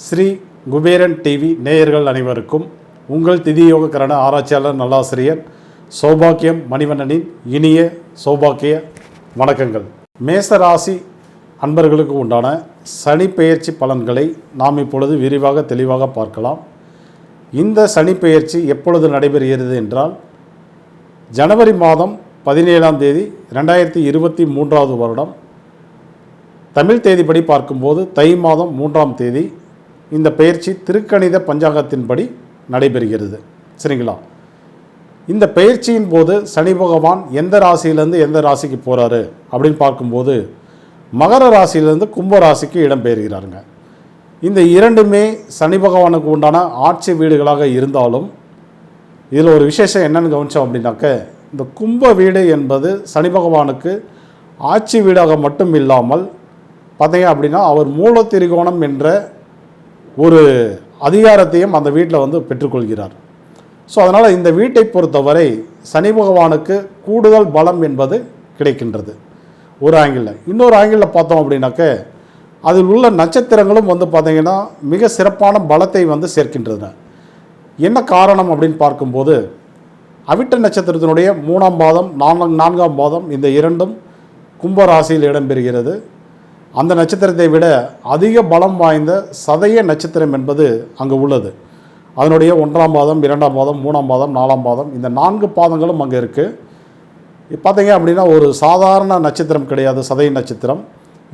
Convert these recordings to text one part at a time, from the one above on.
Sri Kuberan TV நேயர்கள் அனைவருக்கும் உங்கள் திதியோக கரண ஆராய்ச்சியாளர் நல்லாசிரியர் சௌபாக்கியம் மணிவண்ணனின் இனிய சௌபாக்கிய வணக்கங்கள். மேசராசி அன்பர்களுக்கு உண்டான சனி பெயர்ச்சி பலன்களை நாம் இப்பொழுது விரிவாக தெளிவாக பார்க்கலாம். இந்த சனி பெயர்ச்சி எப்பொழுது நடைபெறுகிறது என்றால் ஜனவரி மாதம் 17ஆம் தேதி 2023 வருடம் தமிழ் தேதிப்படி பார்க்கும்போது தை மாதம் 3ஆம் தேதி இந்த பெயர்ச்சி திருக்கணித பஞ்சாங்கத்தின்படி நடைபெறுகிறது. சரிங்களா? இந்த பெயர்ச்சியின் போது சனி பகவான் எந்த ராசியிலேருந்து எந்த ராசிக்கு போகிறாரு அப்படின்னு பார்க்கும்போது மகர ராசியிலேருந்து கும்ப ராசிக்கு இடம்பெயர்கிறாருங்க. இந்த இரண்டுமே சனி பகவானுக்கு உண்டான ஆட்சி வீடுகளாக இருந்தாலும் இதில் ஒரு விசேஷம் என்னென்னு கவனித்தோம் அப்படின்னாக்க, இந்த கும்ப வீடு என்பது சனி பகவானுக்கு ஆட்சி வீடாக மட்டும் இல்லாமல் பார்த்தீங்க அப்படின்னா அவர் மூல திரிகோணம் என்ற ஒரு அதிகாரத்தையும் அந்த வீட்டில் பெற்றுக்கொள்கிறார். ஸோ அதனால் இந்த வீட்டை பொறுத்தவரை சனி பகவானுக்கு கூடுதல் பலம் என்பது கிடைக்கின்றது ஒரு ஆங்கிளில். இன்னொரு ஆங்கிளில் பார்த்தோம் அப்படின்னாக்க அதில் உள்ள நட்சத்திரங்களும் பார்த்திங்கன்னா மிக சிறப்பான பலத்தை சேர்க்கின்றன. என்ன காரணம் அப்படின்னு பார்க்கும்போது அவிட்ட நட்சத்திரத்தினுடைய 3ஆம் பாதம் 4ஆம் பாதம் இந்த இரண்டும் கும்ப ராசியில் இடம்பெறுகிறது. அந்த நட்சத்திரத்தை விட அதிக பலம் வாய்ந்த சதய நட்சத்திரம் என்பது அங்கே உள்ளது. அதனுடைய 1ஆம் பாதம் 2ஆம் பாதம் 3ஆம் பாதம் 4ஆம் பாதம் இந்த 4 பாதங்களும் அங்கே இருக்குது. பார்த்தீங்க அப்படின்னா ஒரு சாதாரண நட்சத்திரம் கிடையாது சதய நட்சத்திரம்.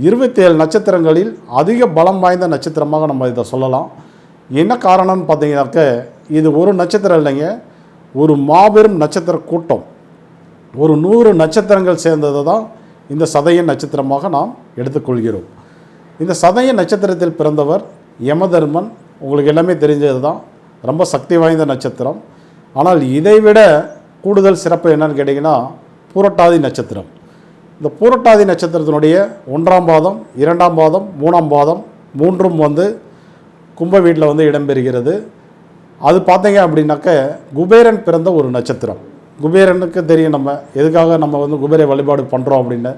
27 நட்சத்திரங்களில் அதிக பலம் வாய்ந்த நட்சத்திரமாக நம்ம இதை சொல்லலாம். என்ன காரணம்னு பார்த்தீங்கன்னாக்க இது ஒரு நட்சத்திரம் இல்லைங்க, ஒரு மாபெரும் நட்சத்திர கூட்டம். ஒரு 100 நட்சத்திரங்கள் சேர்ந்தது தான் இந்த சதய நட்சத்திரமாக நாம் எடுத்துக்கொள்கிறோம். இந்த சதய நட்சத்திரத்தில் பிறந்தவர் யமதர்மன். உங்களுக்கு எல்லாமே தெரிஞ்சது தான், ரொம்ப சக்தி வாய்ந்த நட்சத்திரம். ஆனால் இதைவிட கூடுதல் சிறப்பு என்னன்னு கேட்டிங்கன்னா பூரட்டாதி நட்சத்திரம். இந்த பூரட்டாதி நட்சத்திரத்தினுடைய 1ஆம் பாதம் 2ஆம் பாதம் 3ஆம் பாதம் மூன்றும் கும்ப வீட்டில் இடம்பெறுகிறது. அது பார்த்தீங்க அப்படின்னாக்க குபேரன் பிறந்த ஒரு நட்சத்திரம். குபேரனுக்கு தெரியும் நம்ம எதுக்காக நம்ம குபேர வழிபாடு பண்ணுறோம் அப்படின்னு.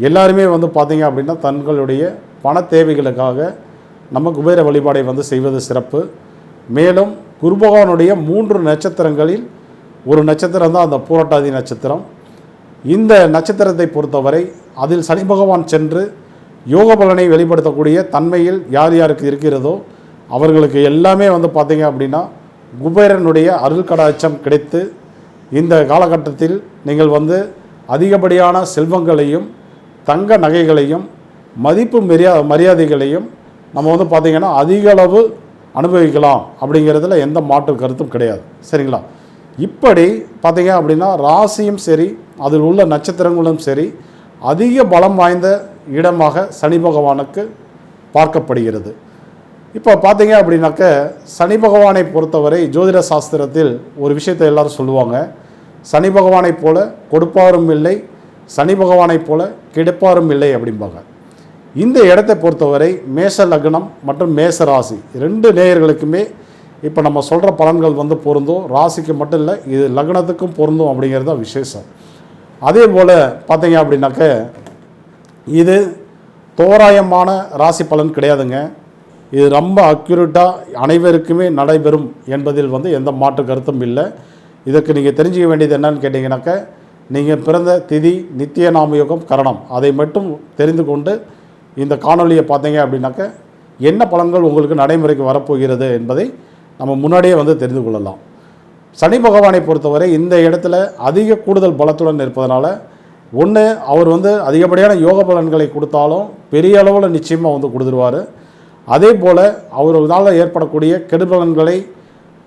எல்லாருமே பார்த்தீங்க அப்படின்னா தங்களுடைய பண தேவைகளுக்காக நம்ம குபேர வழிபாடை செய்வது சிறப்பு. மேலும் குரு பகவானுடைய 3 நட்சத்திரங்களில் ஒரு நட்சத்திரம் தான் அந்த பூரட்டாதி நட்சத்திரம். இந்த நட்சத்திரத்தை பொறுத்தவரை அதில் சனி பகவான் சென்று யோக பலனை வெளிப்படுத்தக்கூடிய தன்மையில் யார் யாருக்கு இருக்கிறதோ அவர்களுக்கு எல்லாமே பார்த்தீங்க அப்படின்னா குபேரனுடைய அருள் கடாட்சம் கிடைத்து இந்த காலகட்டத்தில் நீங்கள் அதிகப்படியான செல்வங்களையும் தங்க நகைகளையும் மதிப்பு மரியாதைகளையும் நம்ம பார்த்திங்கன்னா அதிக அளவு அனுபவிக்கலாம் அப்படிங்கிறதுல எந்த மாற்று கருத்தும் கிடையாது. சரிங்களா? இப்படி பார்த்திங்க அப்படின்னா ராசியும் சரி அதில் உள்ள நட்சத்திரங்களும் சரி அதிக பலம் வாய்ந்த இடமாக சனி பகவானுக்கு பார்க்கப்படுகிறது. இப்போ பார்த்தீங்க அப்படின்னாக்க சனி பகவானை பொறுத்தவரை ஜோதிட சாஸ்திரத்தில் ஒரு விஷயத்தை எல்லாரும் சொல்லுவாங்க. சனி பகவானைப் போல கொடுப்பாரும் இல்லை, சனி பகவானைப் போல கிடைப்பாரும் இல்லை அப்படிம்பாங்க. இந்த இடத்தை பொறுத்தவரை மேஷ லக்னம் மற்றும் மேஷ ராசி 2 நேயர்களுக்குமே இப்போ நம்ம சொல்கிற பலன்கள் பொருந்தும். ராசிக்கு மட்டும் இல்லை, இது லக்னத்துக்கும் பொருந்தும் அப்படிங்கிறது தான் விசேஷம். அதே போல் பார்த்தீங்க அப்படின்னாக்க இது தோராயமான ராசி பலன் கிடையாதுங்க. இது ரொம்ப அக்யூரேட்டாக அனைவருக்குமே நடைபெறும் என்பதில் எந்த மாற்று கருத்தும் இல்லை. இதற்கு நீங்கள் தெரிஞ்சிக்க வேண்டியது என்னன்னு கேட்டிங்கனாக்க நீங்கள் பிறந்த திதி நித்திய நாமயோகம் கரணம் அதை மட்டும் தெரிந்து கொண்டு இந்த காணொலியை பார்த்தீங்க அப்படின்னாக்க என்ன பலன்கள் உங்களுக்கு நடைமுறைக்கு வரப்போகிறது என்பதை நம்ம முன்னாடியே தெரிந்து கொள்ளலாம். சனி பகவானை பொறுத்தவரை இந்த இடத்துல அதிக கூடுதல் பலத்துடன் இருப்பதனால ஒன்று அவர் அதிகப்படியான யோக பலன்களை கொடுத்தாலும் பெரிய அளவில் நிச்சயமாக கொடுத்துருவார். அதே போல் அவரால் ஏற்படக்கூடிய கெடுபலன்களை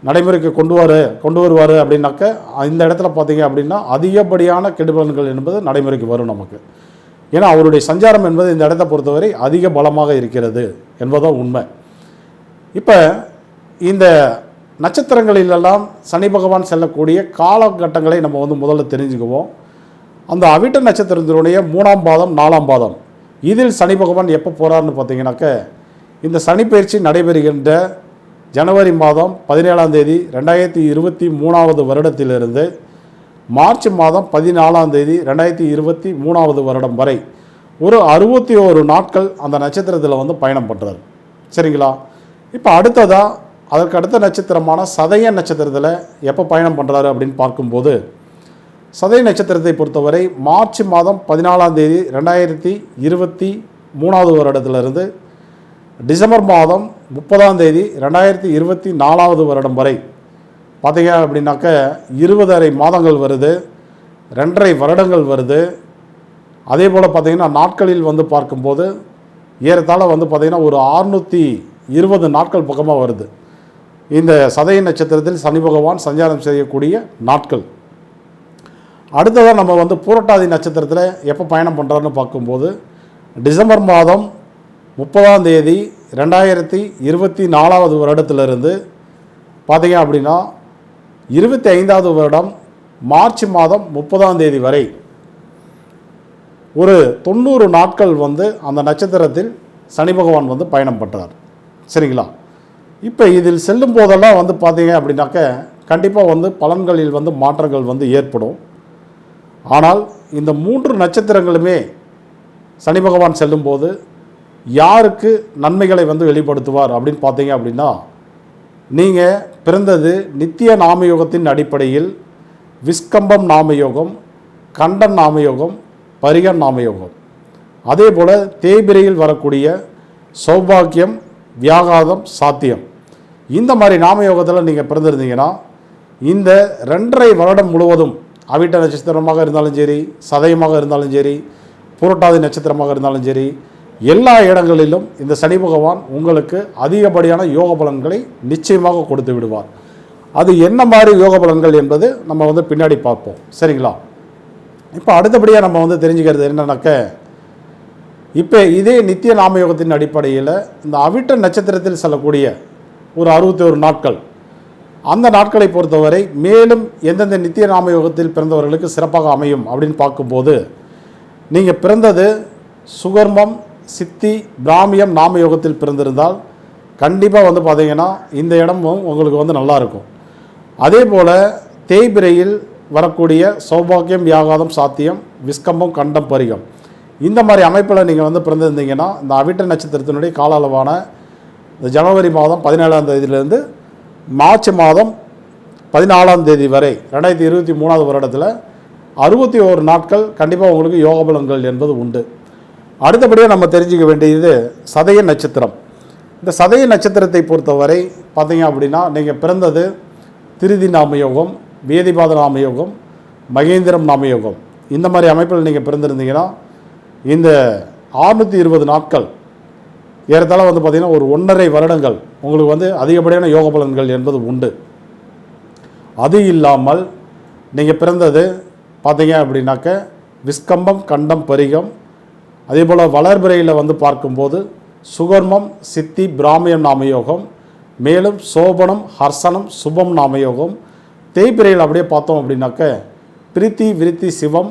நடைமுறைக்கு கொண்டு வருவார் அப்படின்னாக்க இந்த இடத்துல பார்த்தீங்க அப்படின்னா அதிகப்படியான கெடுபலன்கள் என்பது நடைமுறைக்கு வரும் நமக்கு. ஏன்னா அவருடைய சஞ்சாரம் என்பது இந்த இடத்தை பொறுத்தவரை அதிக பலமாக இருக்கிறது என்பதுதான் உண்மை. இப்போ இந்த நட்சத்திரங்களிலெல்லாம் சனி பகவான் செல்லக்கூடிய காலகட்டங்களை நம்ம முதல்ல தெரிஞ்சுக்குவோம். அந்த அவிட்ட நட்சத்திரத்தினுடைய 3ஆம் பாதம் 4ஆம் பாதம் இதில் சனி பகவான் எப்போ போகிறார்னு பார்த்தீங்கன்னாக்க இந்த சனி பயிற்சி நடைபெறுகின்ற ஜனவரி மாதம் 17ஆம் தேதி 2023 வருடத்திலிருந்து மார்ச் மாதம் 14ஆம் தேதி 2023 வருடம் வரை ஒரு 61 நாட்கள் அந்த நட்சத்திரத்தில் வந்து பயணம் பண்ணுறாரு. சரிங்களா? இப்போ அடுத்ததாக அதற்கு அடுத்த நட்சத்திரமான சதய நட்சத்திரத்தில் எப்போ பயணம் பண்ணுறாரு அப்படின்னு பார்க்கும்போது, சதய நட்சத்திரத்தை பொறுத்தவரை மார்ச் மாதம் 14ஆம் தேதி 2023 வருடத்திலிருந்து டிசம்பர் மாதம் 30ஆம் தேதி 2024 வருடம் வரை பார்த்தீங்க அப்படின்னாக்க 20 மாதங்கள் வருது, 2.5 வருடங்கள் வருது. அதே போல் பார்த்திங்கன்னா நாட்களில் வந்து பார்க்கும்போது ஏறத்தாழ வந்து பார்த்திங்கன்னா ஒரு 620 நாட்கள் பக்கமாக வருது. இந்த சதய நட்சத்திரத்தில் சனி பகவான் சஞ்சாரம் செய்யக்கூடிய நாட்கள். அடுத்ததாக நம்ம வந்து பூரட்டாதி நட்சத்திரத்தில் எப்போ பயணம் பண்ணுறாருன்னு பார்க்கும்போது டிசம்பர் மாதம் 30ஆம் தேதி 2024 வருடத்திலிருந்து பார்த்தீங்க அப்படின்னா 25வது வருடம் மார்ச் மாதம் 30ஆம் தேதி வரை ஒரு 90 நாட்கள் வந்து அந்த நட்சத்திரத்தில் சனி பகவான் வந்து பயணம் பண்ணுறார். சரிங்களா? இப்போ இதில் செல்லும் போதெல்லாம் வந்து பார்த்தீங்க அப்படின்னாக்க கண்டிப்பாக வந்து பலன்களில் வந்து மாற்றங்கள் வந்து ஏற்படும். ஆனால் இந்த 3 நட்சத்திரங்களுமே சனி பகவான் செல்லும்போது யாருக்கு நன்மைகளை வந்து வெளிப்படுத்துவார் அப்படின்னு பார்த்தீங்க அப்படின்னா, நீங்கள் பிறந்தது நித்திய நாமயோகத்தின் அடிப்படையில் விஸ்கம்பம் நாமயோகம், கண்டன் நாமயோகம், பரிகன் நாமயோகம், அதே போல் தேய்பிரையில் வரக்கூடிய சௌபாக்கியம், வியாகாதம், சாத்தியம், இந்த மாதிரி நாமயோகத்தில் நீங்கள் பிறந்திருந்தீங்கன்னா இந்த 2.5 வருடம் முழுவதும் அவிட்ட நட்சத்திரமாக இருந்தாலும் சரி, சதயமாக இருந்தாலும் சரி, புரட்டாதி நட்சத்திரமாக இருந்தாலும் சரி, எல்லா இடங்களிலும் இந்த சனி பகவான் உங்களுக்கு அதிகப்படியான யோக பலன்களை நிச்சயமாக கொடுத்து விடுவார். அது என்ன மாதிரி யோக பலன்கள் என்பது நம்ம வந்து பின்னாடி பார்ப்போம். சரிங்களா? இப்போ அடுத்தபடியாக நம்ம வந்து தெரிஞ்சுக்கிறது என்னன்னாக்க, இப்போ இதே நித்திய நாமயோகத்தின் அடிப்படையில் இந்த அவிட்ட நட்சத்திரத்தில் செல்லக்கூடிய ஒரு 61 நாட்கள், அந்த நாட்களை பொறுத்தவரை மேலும் எந்தெந்த நித்திய நாமயோகத்தில் பிறந்தவர்களுக்கு சிறப்பாக அமையும் அப்படின்னு பார்க்கும்போது, நீங்கள் பிறந்தது சுகர்மம், சித்தி, பிராமியம் நாமயோகத்தில் பிறந்திருந்தால் கண்டிப்பாக வந்து பார்த்தீங்கன்னா இந்த இடமும் உங்களுக்கு வந்து நல்லாயிருக்கும். அதே போல் தேய்பிரையில் வரக்கூடிய சௌபாக்கியம், வியாகாதம், சாத்தியம், விஸ்கம்பம், கண்டம், பரிகம், இந்த மாதிரி அமைப்பில் நீங்கள் வந்து பிறந்திருந்தீங்கன்னா இந்த அவிட்ட நட்சத்திரத்தினுடைய கால அளவான இந்த ஜனவரி மாதம் 17ஆம் தேதியிலிருந்து மார்ச் மாதம் 14ஆம் தேதி வரை 2023 வருடத்தில் 61 நாட்கள் கண்டிப்பாக உங்களுக்கு யோக பலன்கள் என்பது உண்டு. அடுத்தபடியாக நம்ம தெரிஞ்சுக்க வேண்டியது சதய நட்சத்திரம். இந்த சதய நட்சத்திரத்தை பொறுத்தவரை பார்த்தீங்க அப்படின்னா நீங்கள் பிறந்தது திருதி நாமயோகம், வேதிபாத நாமயோகம், மகேந்திரம் நாமயோகம், இந்த மாதிரி அமைப்பில் நீங்கள் பிறந்திருந்தீங்கன்னா இந்த 620 நாட்கள் ஏறத்தாழ வந்து பார்த்திங்கன்னா ஒரு 1.5 வருடங்கள் உங்களுக்கு வந்து அதிகப்படியான யோக பலன்கள் என்பது உண்டு. அது இல்லாமல் நீங்கள் பிறந்தது பார்த்தீங்க அப்படின்னாக்க விஸ்கம்பம், கண்டம், பரிகம், அதே போல் வளர்பிறையில் வந்து பார்க்கும்போது சுகர்மம், சித்தி, பிராமியம் நாமயோகம், மேலும் சோபனம், ஹர்சனம், சுபம் நாமயோகம், தேய்பிரையில் அப்படியே பார்த்தோம் அப்படின்னாக்க பிரீத்தி, விருத்தி, சிவம்,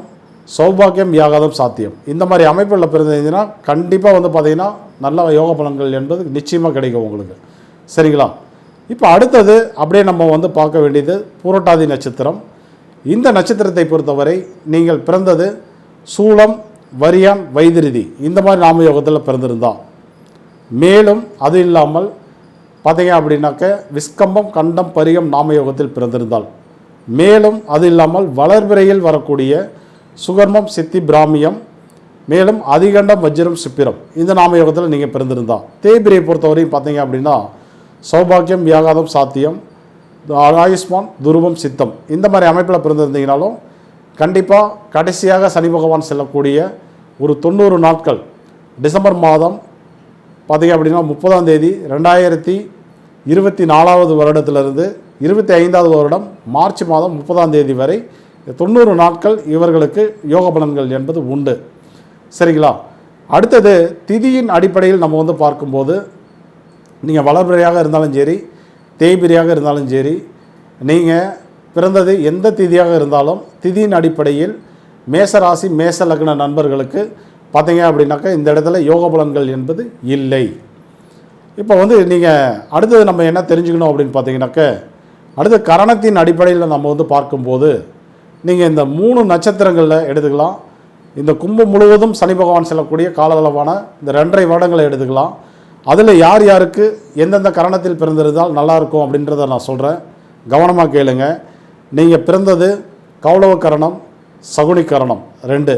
சௌபாக்கியம், வியாகாதம், சாத்தியம், இந்த மாதிரி அமைப்பில் பிறந்தீங்கன்னா கண்டிப்பாக வந்து பார்த்திங்கன்னா நல்ல யோக பலன்கள் என்பது நிச்சயமாக கிடைக்கும் உங்களுக்கு. சரிங்களா? இப்போ அடுத்தது அப்படியே நம்ம வந்து பார்க்க வேண்டியது பூரட்டாதி நட்சத்திரம். இந்த நட்சத்திரத்தை பொறுத்தவரை நீங்கள் பிறந்தது சூலம், வரியான், வைதிருதி, இந்த மாதிரி நாமயோகத்தில் பிறந்திருந்தா, மேலும் அது இல்லாமல் பார்த்தீங்க அப்படின்னாக்க விஸ்கம்பம், கண்டம், பரிகம் நாமயோகத்தில் பிறந்திருந்தால், மேலும் அது இல்லாமல் வளர்பிறையில் வரக்கூடிய சுகர்மம், சித்தி, பிராமியம், மேலும் அதிகண்டம், வஜ்ரம், சிப்பிரம், இந்த நாமயோகத்தில் நீங்கள் பிறந்திருந்தா, தேய்பிரையை பொறுத்தவரையும் பார்த்தீங்க அப்படின்னா சௌபாக்கியம், வியாகாதம், சாத்தியம், ஆயுஷ்மான், துருவம், சித்தம், இந்த மாதிரி அமைப்பில் பிறந்திருந்தீங்கனாலும் கண்டிப்பாக கடைசியாக சனி பகவான் செல்லக்கூடிய ஒரு 90 நாட்கள் டிசம்பர் மாதம் பார்த்தீங்க அப்படின்னா 30ஆம் தேதி 2024 வருடத்திலிருந்து 25வது வருடம் மார்ச் மாதம் 30ஆம் தேதி வரை 90 நாட்கள் இவர்களுக்கு யோக பலன்கள் என்பது உண்டு. சரிங்களா? அடுத்தது திதியின் அடிப்படையில் நம்ம வந்து பார்க்கும்போது நீங்கள் வளர்பிறையாக இருந்தாலும் சரி, தேய்பிரையாக இருந்தாலும் சரி, நீங்கள் பிறந்தது எந்த திதியாக இருந்தாலும் திதியின் அடிப்படையில் மேசராசி, மேச லக்ன நண்பர்களுக்கு பார்த்தீங்க அப்படின்னாக்கா இந்த இடத்துல யோக பலன்கள் என்பது இல்லை. இப்போ வந்து நீங்கள் அடுத்தது நம்ம என்ன தெரிஞ்சுக்கணும் அப்படின்னு பார்த்தீங்கன்னாக்க, அடுத்து கரணத்தின் அடிப்படையில் நம்ம வந்து பார்க்கும்போது நீங்கள் இந்த 3 நட்சத்திரங்களில் எடுத்துக்கலாம். இந்த கும்பம் முழுவதும் சனி பகவான் செல்லக்கூடிய காலளவான இந்த 2.5 வருடங்களை எடுத்துக்கலாம். அதில் யார் யாருக்கு எந்தெந்த கரணத்தில் பிறந்திருந்தால் நல்லாயிருக்கும் அப்படின்றத நான் சொல்கிறேன். கவனமாக கேளுங்க. நீங்கள் பிறந்தது கௌளவ கரணம், சகுனி கரணம் 2.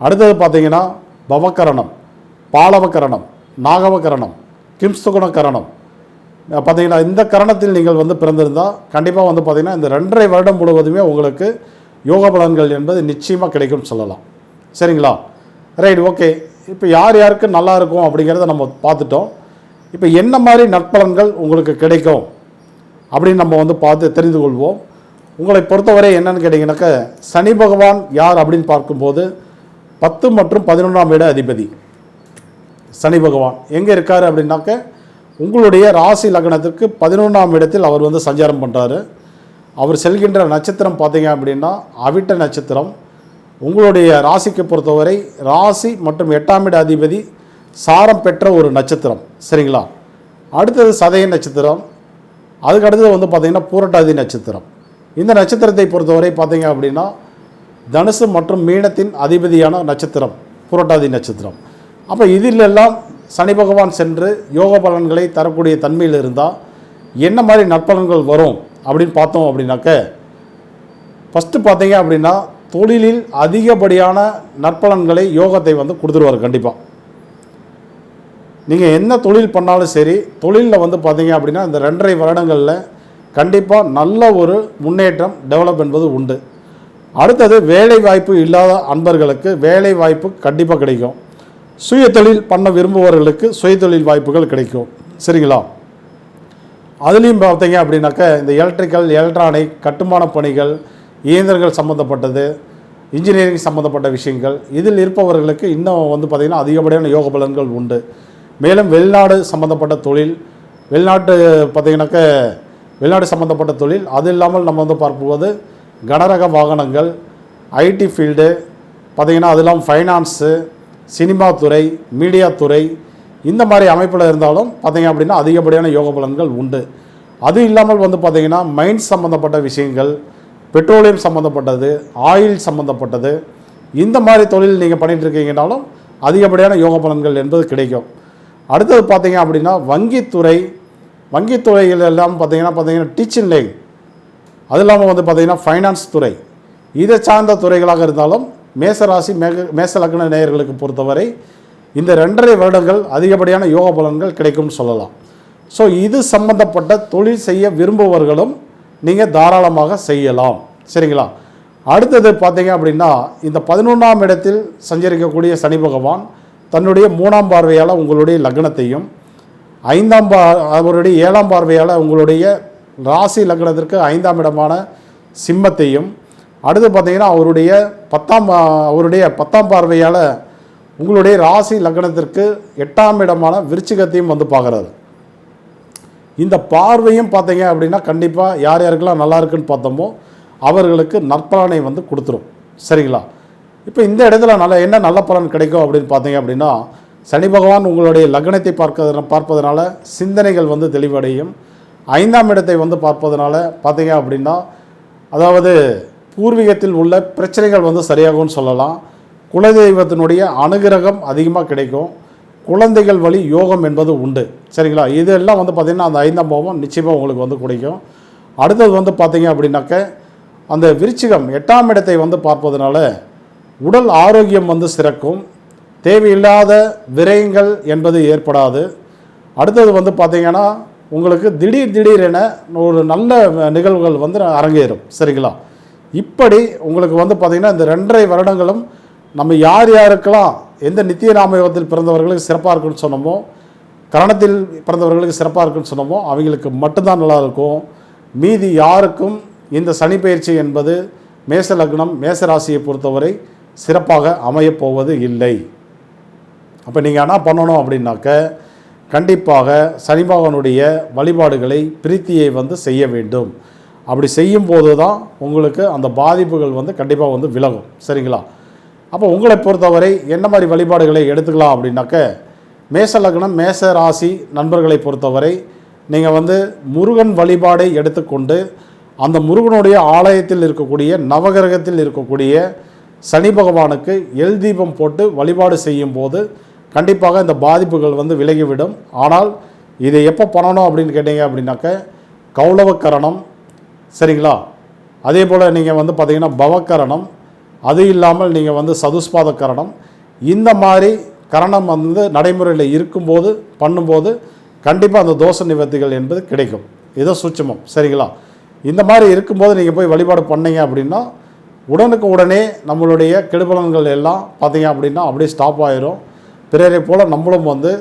அடுத்தது பார்த்தீங்கன்னா பவகரணம், பாலவ கரணம், நாகவ கரணம், கிம்ஸ்துகுண கரணம். பார்த்தீங்கன்னா இந்த கரணத்தில் நீங்கள் வந்து பிறந்திருந்தால் கண்டிப்பாக வந்து பார்த்திங்கன்னா இந்த 2.5 வருடம் முழுவதுமே உங்களுக்கு யோக பலன்கள் என்பது நிச்சயமாக கிடைக்கும்னு சொல்லலாம். சரிங்களா? Right, okay. இப்போ யார் யாருக்கு நல்லா இருக்கும் அப்படிங்கிறத நம்ம பார்த்துட்டோம். இப்போ என்ன மாதிரி நற்பலன்கள் உங்களுக்கு கிடைக்கும் அப்படின்னு நம்ம வந்து பார்த்து தெரிந்து கொள்வோம். உங்களை பொறுத்தவரை என்னன்னு கேட்டிங்கனாக்கா, சனி பகவான் யார் அப்படின்னு பார்க்கும்போது 10 மற்றும் 11ஆம் இட அதிபதி சனி பகவான் எங்கே இருக்கார் அப்படின்னாக்க, உங்களுடைய ராசி லக்னத்திற்கு 11ஆம் இடத்தில் அவர் வந்து சஞ்சாரம் பண்ணுறாரு. அவர் செல்கின்ற நட்சத்திரம் பார்த்தீங்க அப்படின்னா அவிட்ட நட்சத்திரம். உங்களுடைய ராசிக்கு பொறுத்தவரை ராசி மற்றும் 8ஆம் இட அதிபதி சாரம் பெற்ற ஒரு நட்சத்திரம். சரிங்களா? அடுத்தது சதய நட்சத்திரம். அதுக்கு அடுத்தது வந்து பார்த்திங்கன்னா பூரட்டாதி நட்சத்திரம். இந்த நட்சத்திரத்தை பொறுத்தவரை பார்த்தீங்க அப்படின்னா தனுசு மற்றும் மீனத்தின் அதிபதியான நட்சத்திரம் பூரட்டாதி நட்சத்திரம். அப்போ இதிலெல்லாம் சனி பகவான் சென்று யோக பலன்களை தரக்கூடிய தன்மையில் இருந்தால் என்ன மாதிரி நற்பலன்கள் வரும் அப்படின்னு பார்த்தோம் அப்படின்னாக்க, ஃபஸ்ட்டு பார்த்தீங்க அப்படின்னா தொழிலில் அதிகப்படியான நற்பலன்களை யோகத்தை வந்து கொடுத்துருவார். கண்டிப்பாக நீங்கள் என்ன தொழில் பண்ணாலும் சரி, தொழிலில் வந்து பார்த்தீங்க அப்படின்னா இந்த 2.5 வருடங்களில் கண்டிப்பாக நல்ல ஒரு முன்னேற்றம் டெவலப் என்பது உண்டு. அடுத்தது வேலை வாய்ப்பு இல்லாத அன்பர்களுக்கு வேலை வாய்ப்பு கண்டிப்பாக கிடைக்கும். சுய தொழில் பண்ண விரும்புபவர்களுக்கு சுய தொழில் வாய்ப்புகள் கிடைக்கும். சரிங்களா? அதுலேயும் பார்த்தீங்க அப்படின்னாக்க இந்த எலக்ட்ரிக்கல், எலக்ட்ரானிக், கட்டுமான பணிகள், இயந்திரங்கள் சம்மந்தப்பட்டது, இன்ஜினியரிங் சம்மந்தப்பட்ட விஷயங்கள், இதில் இருப்பவர்களுக்கு இன்னும் வந்து பார்த்திங்கன்னா அதிகப்படியான யோக பலன்கள் உண்டு. மேலும் வெளிநாடு சம்மந்தப்பட்ட தொழில், பார்த்திங்கனாக்க வெளிநாடு சம்மந்தப்பட்ட தொழில், அது இல்லாமல் நம்ம வந்து பார்க்கும்போது கனரக வாகனங்கள், ஐடி ஃபீல்டு பார்த்திங்கன்னா அது இல்லாமல் ஃபைனான்ஸு, சினிமா துறை, மீடியா துறை, இந்த மாதிரி அமைப்பில் இருந்தாலும் பார்த்திங்க அப்படின்னா அதிகப்படியான யோக பலன்கள் உண்டு. அது இல்லாமல் வந்து பார்த்திங்கன்னா மைன்ஸ் சம்மந்தப்பட்ட விஷயங்கள், பெட்ரோலியம் சம்மந்தப்பட்டது, ஆயில் சம்மந்தப்பட்டது, இந்த மாதிரி தொழில் நீங்கள் பண்ணிகிட்டு இருக்கீங்கனாலும் அதிகப்படியான யோக பலன்கள் என்பது கிடைக்கும். அடுத்தது பார்த்தீங்க அப்படின்னா வங்கித்துறையில் எல்லாம் பார்த்தீங்கன்னா டீச்சிங் லைன், அது இல்லாமல் வந்து பார்த்திங்கன்னா ஃபைனான்ஸ் துறை, இதை சார்ந்த துறைகளாக இருந்தாலும் மேசராசி மேச லக்ன நேயர்களுக்கு பொறுத்தவரை இந்த 2.5 வருடங்கள் அதிகப்படியான யோக பலன்கள் கிடைக்கும்னு சொல்லலாம். ஸோ இது சம்பந்தப்பட்ட தொழில் செய்ய விரும்புபவர்களும் நீங்கள் தாராளமாக செய்யலாம். சரிங்களா? அடுத்தது பார்த்தீங்க அப்படின்னா இந்த 11ஆம் இடத்தில் சஞ்சரிக்கக்கூடிய சனி பகவான் தன்னுடைய 3ஆம் பார்வையால் உங்களுடைய லக்னத்தையும், அவருடைய 7ஆம் பார்வையால் உங்களுடைய ராசி லக்னத்திற்கு 5ஆம் இடமான சிம்மத்தையும், அடுத்து பார்த்தீங்கன்னா அவருடைய 10ஆம் பார்வையால் உங்களுடைய ராசி லக்னத்திற்கு 8ஆம் இடமான விருச்சிகத்தையும் வந்து பார்க்குறாரு. இந்த பார்வையும் பார்த்தீங்க அப்படின்னா கண்டிப்பாக யார் யாருக்கெல்லாம் நல்லா இருக்குன்னு பார்த்தோமோ அவர்களுக்கு நற்பலனை வந்து கொடுத்துரும். சரிங்களா? இப்போ இந்த இடத்துல என்ன நல்ல பலன் கிடைக்கும் அப்படின்னு பார்த்தீங்க அப்படின்னா, சனி பகவான் உங்களுடைய லக்னத்தை பார்ப்பதனால சிந்தனைகள் வந்து தெளிவடையும். 5ஆம் இடத்தை வந்து பார்ப்பதனால பார்த்தீங்க அப்படின்னா, அதாவது பூர்வீகத்தில் உள்ள பிரச்சனைகள் வந்து சரியாகும்னு சொல்லலாம். குலதெய்வத்தினுடைய அனுகிரகம் அதிகமாக கிடைக்கும். குழந்தைகள் வழி யோகம் என்பது உண்டு. சரிங்களா? இதெல்லாம் வந்து பார்த்திங்கன்னா அந்த 5ஆம் பாவம் நிச்சயமாக உங்களுக்கு வந்து கிடைக்கும். அடுத்தது வந்து பார்த்திங்க அப்படின்னாக்க அந்த விருச்சிகம் 8ஆம் இடத்தை வந்து பார்ப்பதனால உடல் ஆரோக்கியம் வந்து சிறக்கும். தேவையில்லாத விரயங்கள் என்பது ஏற்படாது. அடுத்தது வந்து பார்த்திங்கன்னா உங்களுக்கு திடீரென ஒரு நல்ல நிகழ்வுகள் வந்து அரங்கேறும். சரிங்களா? இப்படி உங்களுக்கு வந்து பார்த்திங்கன்னா இந்த 2.5 வருடங்களும் நம்ம யார் யாருக்கெல்லாம் எந்த நித்திய நாமயோகத்தில் பிறந்தவர்களுக்கு சிறப்பாக இருக்குன்னு சொன்னோமோ, கரணத்தில் பிறந்தவர்களுக்கு சிறப்பாக இருக்குன்னு சொன்னோமோ அவங்களுக்கு மட்டும்தான் நல்லா இருக்கும். மீதி யாருக்கும் இந்த சனி பயிற்சி என்பது மேச லக்னம் மேச ராசியை பொறுத்தவரை சிறப்பாக அமையப்போவது இல்லை. அப்போ நீங்கள் என்ன பண்ணணும் அப்படின்னாக்க, கண்டிப்பாக சனி பகவானுடைய வழிபாடுகளை பிரீத்தியை வந்து செய்ய வேண்டும். அப்படி செய்யும்போது தான் உங்களுக்கு அந்த பாதிப்புகள் வந்து கண்டிப்பாக வந்து விலகும். சரிங்களா? அப்போ உங்களை பொறுத்தவரை என்ன மாதிரி வழிபாடுகளை எடுத்துக்கலாம் அப்படின்னாக்க, மேச லக்னம் மேச ராசி நண்பர்களை பொறுத்தவரை நீங்கள் வந்து முருகன் வழிபாடை எடுத்துக்கொண்டு அந்த முருகனுடைய ஆலயத்தில் இருக்கக்கூடிய நவகிரகத்தில் இருக்கக்கூடிய சனி பகவானுக்கு எல் தீபம் போட்டு வழிபாடு செய்யும் போது கண்டிப்பாக இந்த பாதிப்புகள் வந்து விலகிவிடும். ஆனால் இதை எப்போ பண்ணணும் அப்படின்னு கேட்டீங்க அப்படின்னாக்க கௌளவக்கரணம், சரிங்களா? அதே போல் நீங்கள் வந்து பார்த்திங்கன்னா பவக்கரணம், அது இல்லாமல் நீங்கள் வந்து சதுஸ்பாத கரணம், இந்த மாதிரி கரணம் வந்து நடைமுறையில் இருக்கும்போது பண்ணும்போது கண்டிப்பாக அந்த தோஷ நிவர்த்திகள் என்பது கிடைக்கும். இதோ சூட்சமம், சரிங்களா? இந்த மாதிரி இருக்கும்போது நீங்கள் போய் வழிபாடு பண்ணீங்க அப்படின்னா உடனுக்கு உடனே நம்மளுடைய கெடுபலன்கள் எல்லாம் பார்த்தீங்க அப்படின்னா அப்படியே ஸ்டாப் ஆயிரும். பிறரை போல் நம்மளும் வந்து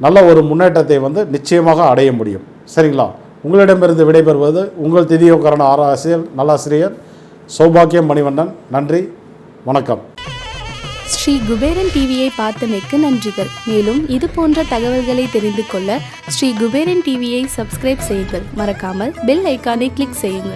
நல்ல ஒரு முன்னேற்றத்தை வந்து நிச்சயமாக அடைய முடியும். சரிங்களா? உங்களிடமிருந்து விடைபெறுவது உங்கள் திதியோகரண நல்லாசிரியர் சௌபாக்கியம் மணிவண்ணன். நன்றி, வணக்கம். ஸ்ரீ குபேரன் டிவியை பார்த்தமைக்கு நன்றிகள். மேலும் இது போன்ற தகவல்களை தெரிந்து கொள்ள ஸ்ரீ குபேரன் டிவியை சப்ஸ்கிரைப் செய்யுங்கள். மறக்காமல் பெல் ஐக்கானை கிளிக் செய்யுங்கள்.